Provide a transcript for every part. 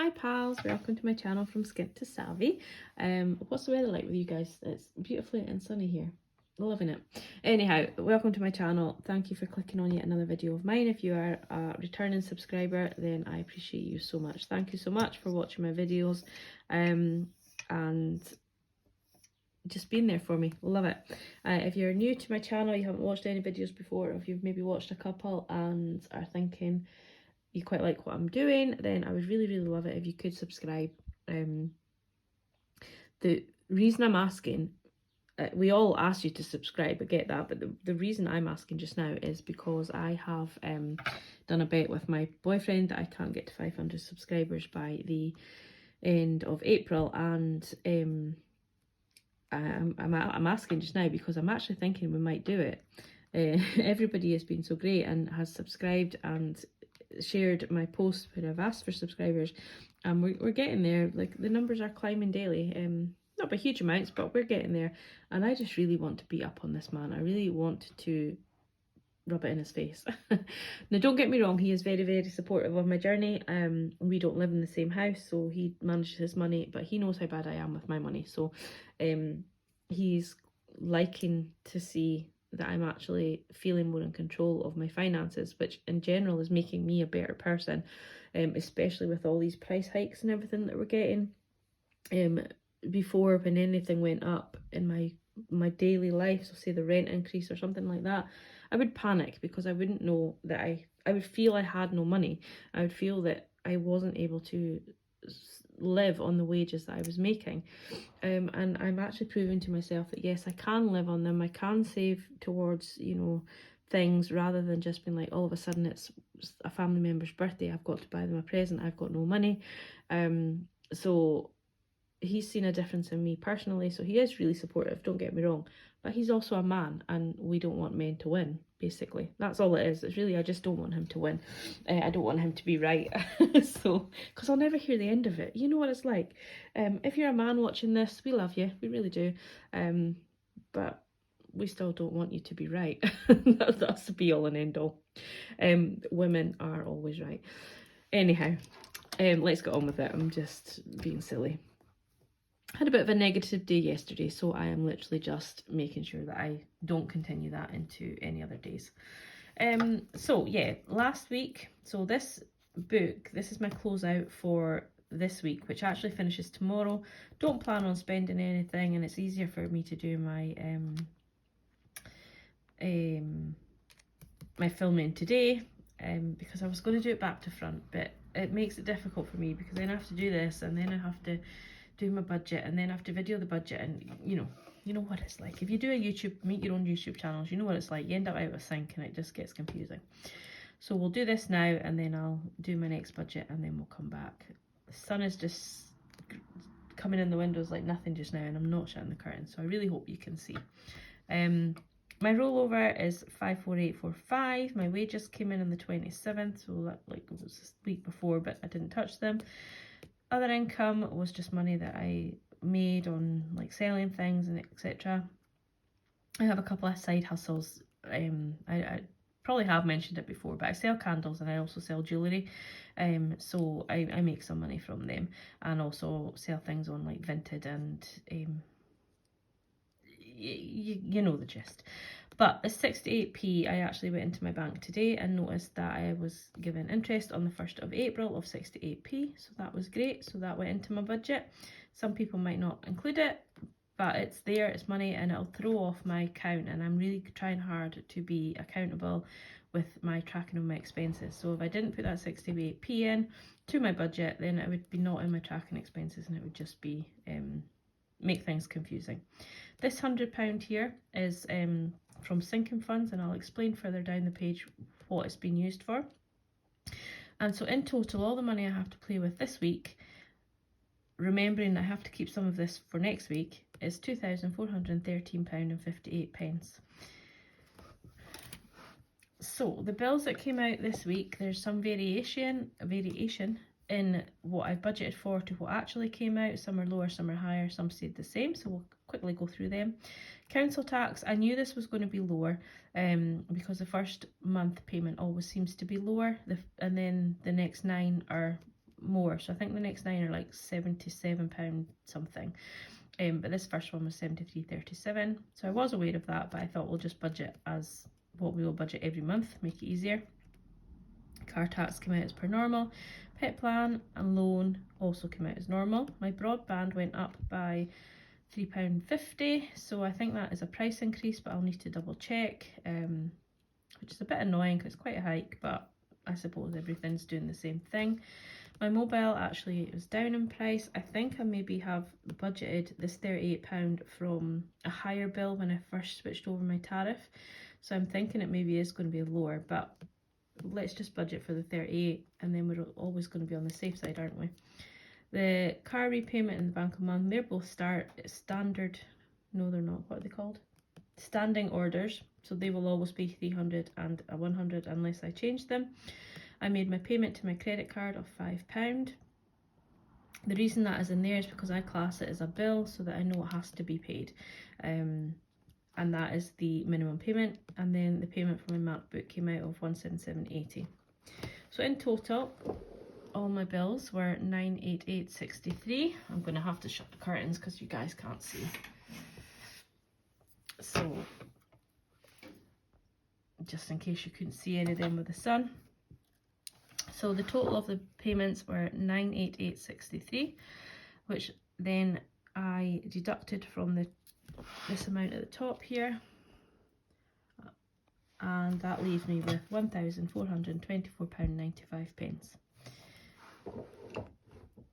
Hi pals, welcome to my channel from Skint to Savvy. What's the weather like with you guys? It's beautifully and sunny here. Loving it. Anyhow, welcome to my channel. Thank you for clicking on yet another video of mine. If you are a returning subscriber, then I appreciate you so much. Thank you so much for watching my videos and just being there for me. Love it. If you're new to my channel, you haven't watched any videos before, or if you've maybe watched a couple and are thinking you quite like what I'm doing, then I would really love it if you could subscribe. The reason I'm asking, we all ask you to subscribe, I get that, but the reason I'm asking just now is because I have done a bet with my boyfriend that I can't get to 500 subscribers by the end of April, and I'm asking just now because I'm actually thinking we might do it. Everybody has been so great and has subscribed and shared my posts when I've asked for subscribers, and we're getting there. Like, the numbers are climbing daily, not by huge amounts, but we're getting there, and I just really want to beat up on this man. I really want to rub it in his face. Now, don't get me wrong, he is very supportive of my journey. We don't live in the same house, so he manages his money, but he knows how bad I am with my money, so he's liking to see that I'm actually feeling more in control of my finances, which in general is making me a better person, especially with all these price hikes and everything that we're getting. Before, when anything went up in my daily life, so say the rent increase or something like that, I would panic because I wouldn't know that I would feel I had no money. I would feel that I wasn't able to live on the wages that I was making, and I'm actually proving to myself that yes, I can live on them. I can save towards, you know, things, rather than just being like, all of a sudden it's a family member's birthday, I've got to buy them a present, I've got no money. So he's seen a difference in me personally, so he is really supportive, don't get me wrong, but he's also a man, and we don't want men to win, basically. That's all it is. It's really, I just don't want him to win. I don't want him to be right. So, because I'll never hear the end of it. You know what it's like. If you're a man watching this, we love you, we really do, but we still don't want you to be right. That's the be all and end all. Women are always right. Anyhow, let's get on with it. I'm just being silly. Had a bit of a negative day yesterday, so I am literally just making sure that I don't continue that into any other days. So yeah, last week, so this book, this is my closeout for this week, which actually finishes tomorrow. Don't plan on spending anything, and it's easier for me to do my my filming today, because I was going to do it back to front, but it makes it difficult for me because then I have to do this, and then I have to do my budget, and then I have to video the budget, and you know what it's like. If you do a YouTube, make your own YouTube channels, you know what it's like. You end up out of sync and it just gets confusing. So we'll do this now, and then I'll do my next budget, and then we'll come back. The sun is just coming in the windows like nothing just now, and I'm not shutting the curtains, so I really hope you can see. My rollover is 54845. My wages came in on the 27th, so that like it was this week before, but I didn't touch them. Other income was just money that I made on like selling things and etc. I have a couple of side hustles. I probably have mentioned it before, but I sell candles and I also sell jewellery. So I make some money from them, and also sell things on like Vinted, and you know the gist. But the 68p, I actually went into my bank today and noticed that I was given interest on the 1st of April of 68p, so that was great. So that went into my budget. Some people might not include it, but it's there, it's money, and it'll throw off my account, and I'm really trying hard to be accountable with my tracking of my expenses. So if I didn't put that 68p in to my budget, then it would be not in my tracking expenses, and it would just be make things confusing. This £100 here is from sinking funds, and I'll explain further down the page what it's been used for. And so in total, all the money I have to play with this week, remembering I have to keep some of this for next week, is £2,413.58. So the bills that came out this week, there's some variation in what I've budgeted for to what actually came out. Some are lower, some are higher, some stayed the same, so we'll quickly go through them. Council tax, I knew this was going to be lower because the first month payment always seems to be lower, and then the next 9 are more. So I think the next 9 are like £77 something. But this first one was £73.37. So I was aware of that, but I thought we'll just budget as what we will budget every month, make it easier. Car tax came out as per normal. Pet plan and loan also came out as normal. My broadband went up by £3.50, so I think that is a price increase, but I'll need to double check, which is a bit annoying because it's quite a hike, but I suppose everything's doing the same thing. My mobile actually was down in price. I think I maybe have budgeted this £38 from a higher bill when I first switched over my tariff, so I'm thinking it maybe is going to be lower, but let's just budget for the 38 and then we're always going to be on the safe side, aren't we? The car repayment and the Bank of Mum, they're both standard, no they're not, what are they called? Standing orders, so they will always be 300 and a 100 unless I change them. I made my payment to my credit card of £5. The reason that is in there is because I class it as a bill so that I know it has to be paid, and that is the minimum payment. And then the payment for my MacBook came out of £177.80. So in total, all my bills were £988.63. I'm going to have to shut the curtains because you guys can't see. So, just in case you couldn't see any of them with the sun. So the total of the payments were £988.63, which then I deducted from this amount at the top here, and that leaves me with £1,424.95.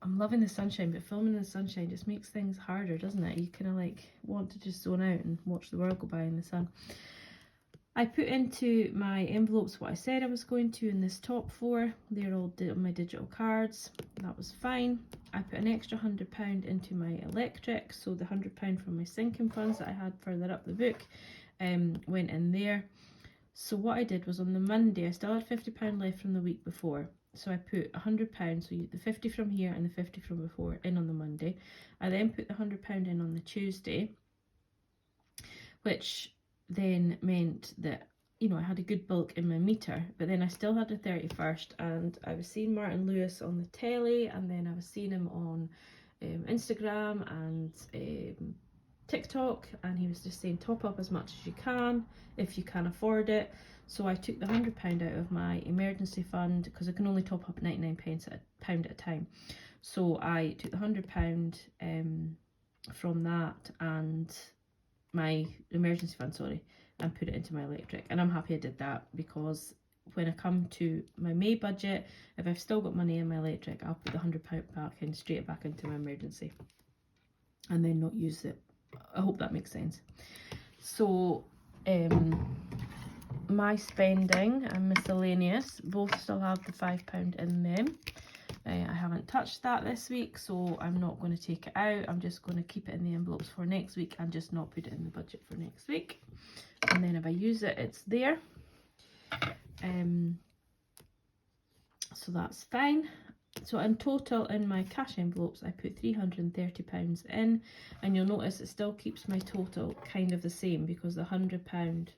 I'm loving the sunshine, but filming in the sunshine just makes things harder, doesn't it? You kind of like want to just zone out and watch the world go by in the sun. I put into my envelopes what I said I was going to in this top 4. They're all my digital cards. That was fine. I put an extra £100 into my electric, so the £100 from my sinking funds that I had further up the book went in there. So what I did was on the Monday, I still had £50 left from the week before. So I put £100, so the 50 from here and the 50 from before, in on the Monday. I then put the £100 in on the Tuesday, which then meant that, you know, I had a good bulk in my meter, but then I still had the 31st, and I was seeing Martin Lewis on the telly, and then I was seeing him on Instagram and TikTok, and he was just saying top up as much as you can if you can afford it. So I took the £100 out of my emergency fund because I can only top up 99p at a time. So I took the £100 from that and my emergency fund, and put it into my electric. And I'm happy I did that, because when I come to my May budget, if I've still got money in my electric, I'll put the £100 back in, straight back into my emergency, and then not use it. I hope that makes sense. So my spending and miscellaneous both still have the £5 in them. I haven't touched that this week, so I'm not going to take it out. I'm just going to keep it in the envelopes for next week and just not put it in the budget for next week. And then if I use it, it's there. So that's fine. So in total, in my cash envelopes, I put £330 in, and you'll notice it still keeps my total kind of the same, because the £100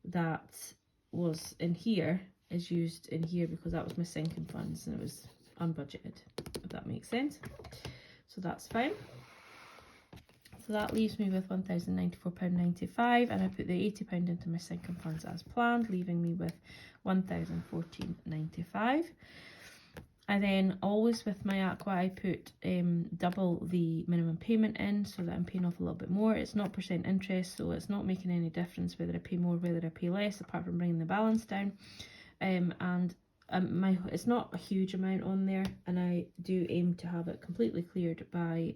that was in here is used in here, because that was my sinking funds and it was unbudgeted, if that makes sense. So that's fine. So that leaves me with £1,094.95, and I put the £80 into my sinking funds as planned, leaving me with £1,014.95. And then always with my Aqua, I put double the minimum payment in, so that I'm paying off a little bit more. It's not % interest, so it's not making any difference whether I pay more, whether I pay less, apart from bringing the balance down. It's not a huge amount on there, and I do aim to have it completely cleared by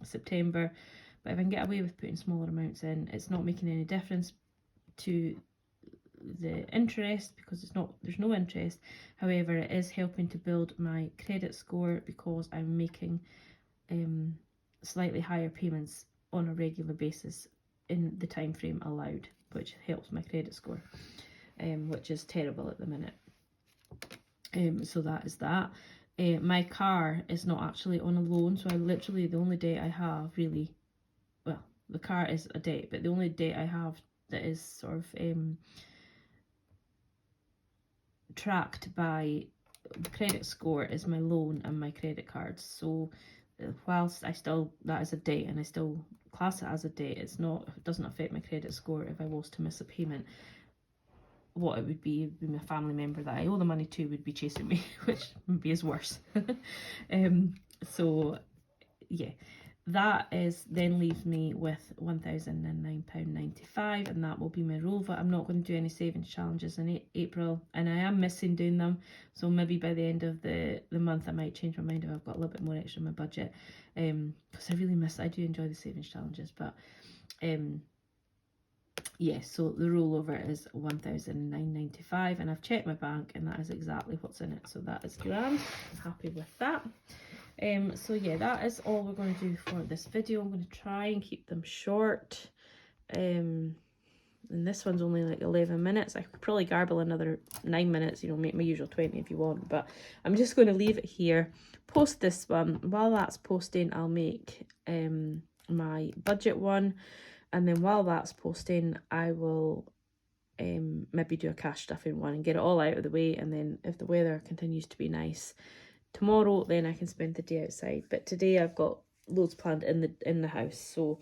September. But if I can get away with putting smaller amounts in, it's not making any difference to the interest, because there's no interest. However, it is helping to build my credit score, because I'm making slightly higher payments on a regular basis in the time frame allowed, which helps my credit score, which is terrible at the minute. So that is that. My car is not actually on a loan, so I literally, the only debt I have really, well, the car is a debt, but the only debt I have that is sort of tracked by the credit score is my loan and my credit cards. So whilst that is a debt and I still class it as a debt, it doesn't affect my credit score if I was to miss a payment. What it would be my family member that I owe the money to would be chasing me, which maybe is worse. So yeah, that then leaves me with £1,009.95, and that will be my ROVA. I'm not going to do any savings challenges in April, and I am missing doing them, so maybe by the end of the month I might change my mind if I've got a little bit more extra in my budget, because I do enjoy the savings challenges. But yeah, so the rollover is £1,995, and I've checked my bank and that is exactly what's in it, so that is grand. I'm happy with that. So yeah, that is all we're going to do for this video. I'm going to try and keep them short. And this one's only like 11 minutes. I could probably garble another 9 minutes, make my usual 20 if you want, but I'm just going to leave it here. Post this one. While that's posting, I'll make my budget one, and then while that's posting, I will maybe do a cash stuffing one and get it all out of the way. And then if the weather continues to be nice tomorrow, then I can spend the day outside. But today I've got loads planned in the house, so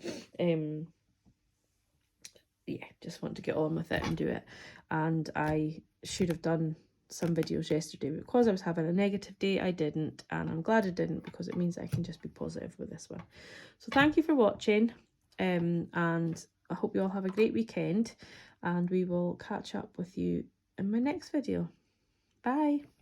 yeah, just want to get on with it and do it. And I should have done some videos yesterday, but because I was having a negative day, I didn't, and I'm glad I didn't, because it means I can just be positive with this one. So thank you for watching, and I hope you all have a great weekend, and we will catch up with you in my next video. Bye.